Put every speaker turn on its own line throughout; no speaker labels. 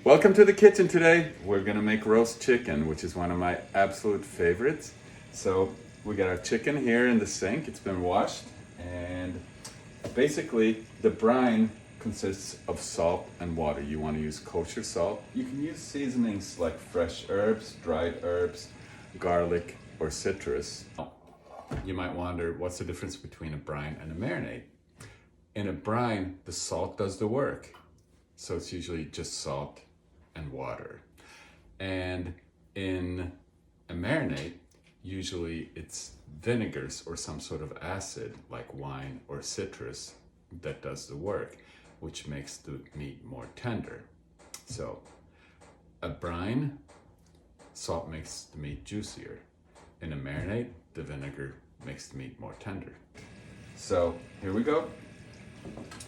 Welcome to the kitchen today. We're gonna make roast chicken, which is one of my absolute favorites. So we got our chicken here in the sink. It's been washed, and basically the brine consists of salt and water. You want to use kosher salt. You can use seasonings like fresh herbs, dried herbs, garlic, or citrus. You might wonder, what's the difference between a brine and a marinade? In a brine, the salt does the work. So it's usually just salt and water. And in a marinade, usually it's vinegars or some sort of acid like wine or citrus that does the work, which makes the meat more tender. So a brine, salt makes the meat juicier. In a marinade, the vinegar makes the meat more tender. So here we go.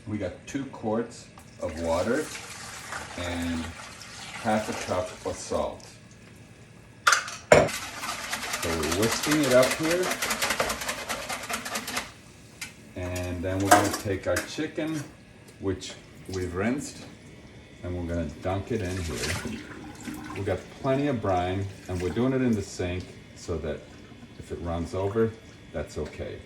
We got 2 quarts of water and half a cup of salt. So we're whisking it up here. And then we're gonna take our chicken, which we've rinsed, and we're gonna dunk it in here. We got plenty of brine, and we're doing it in the sink so that if it runs over, that's okay.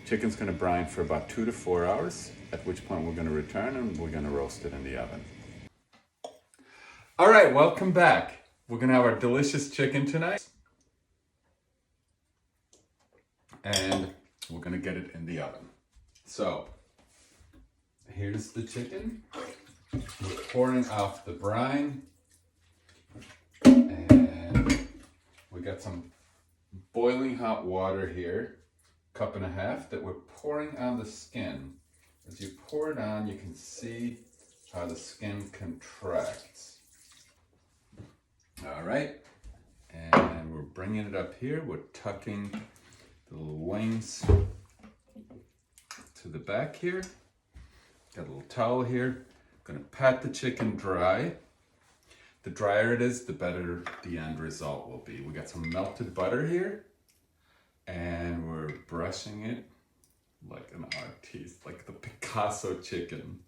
Chicken's gonna brine for about 2 to 4 hours, at which point we're gonna return and we're gonna roast it in the oven. All right, welcome back. We're gonna have our delicious chicken tonight. And we're gonna get it in the oven. So, here's the chicken. We're pouring off the brine. And we got some boiling hot water here, 1.5 cups, that we're pouring on the skin. As you pour it on, you can see how the skin contracts. All right, and we're bringing it up here. We're tucking the little wings to the back here. Got a little towel here. Gonna pat the chicken dry. The drier it is, the better the end result will be. We got some melted butter here, and we're brushing it like an artiste, like the Picasso chicken.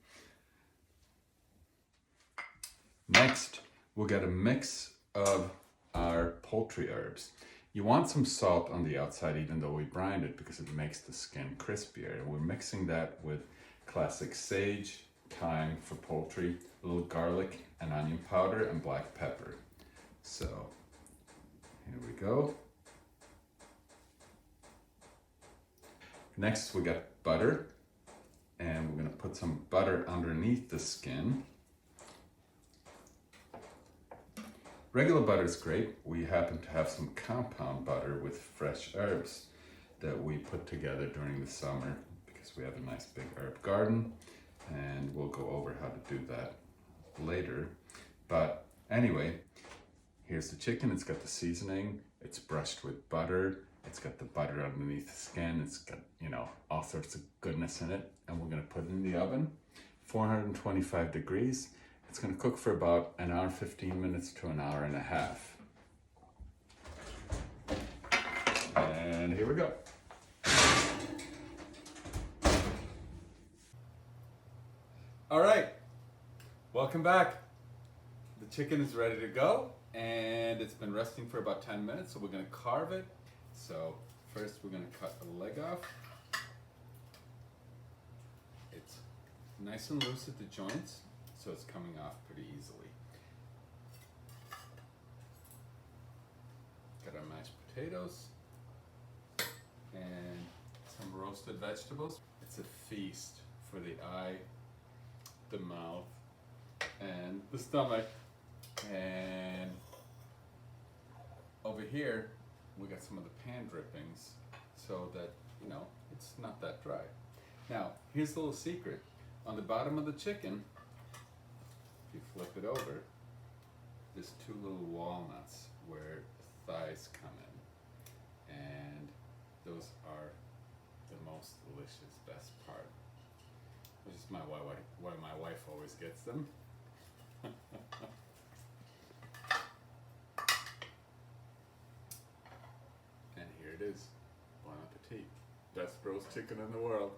Next, we'll get a mix of our poultry herbs. You want some salt on the outside, even though we brined it, because it makes the skin crispier. We're mixing that with classic sage, thyme for poultry, a little garlic and onion powder, and black pepper. So here we go. Next, we got butter, and we're gonna put some butter underneath the skin. Regular butter is great. We happen to have some compound butter with fresh herbs that we put together during the summer because we have a nice big herb garden, and we'll go over how to do that later. But anyway, here's the chicken. It's got the seasoning. It's brushed with butter. It's got the butter underneath the skin. It's got, all sorts of goodness in it. And we're gonna put it in the oven, 425 degrees. It's gonna cook for about 1 hour, 15 minutes to 1.5 hours. And here we go. All right, welcome back. The chicken is ready to go, and it's been resting for about 10 minutes, so we're gonna carve it. So first we're gonna cut the leg off. It's nice and loose at the joints, so it's coming off pretty easily. Got our mashed potatoes and some roasted vegetables. It's a feast for the eye, the mouth, and the stomach. And over here, we got some of the pan drippings so that, it's not that dry. Now, here's the little secret. On the bottom of the chicken, if you flip it over, there's 2 little walnuts where the thighs come in. And those are the most delicious, best part. Which is why my wife always gets them. And here it is. Bon appetit. Best roast chicken in the world.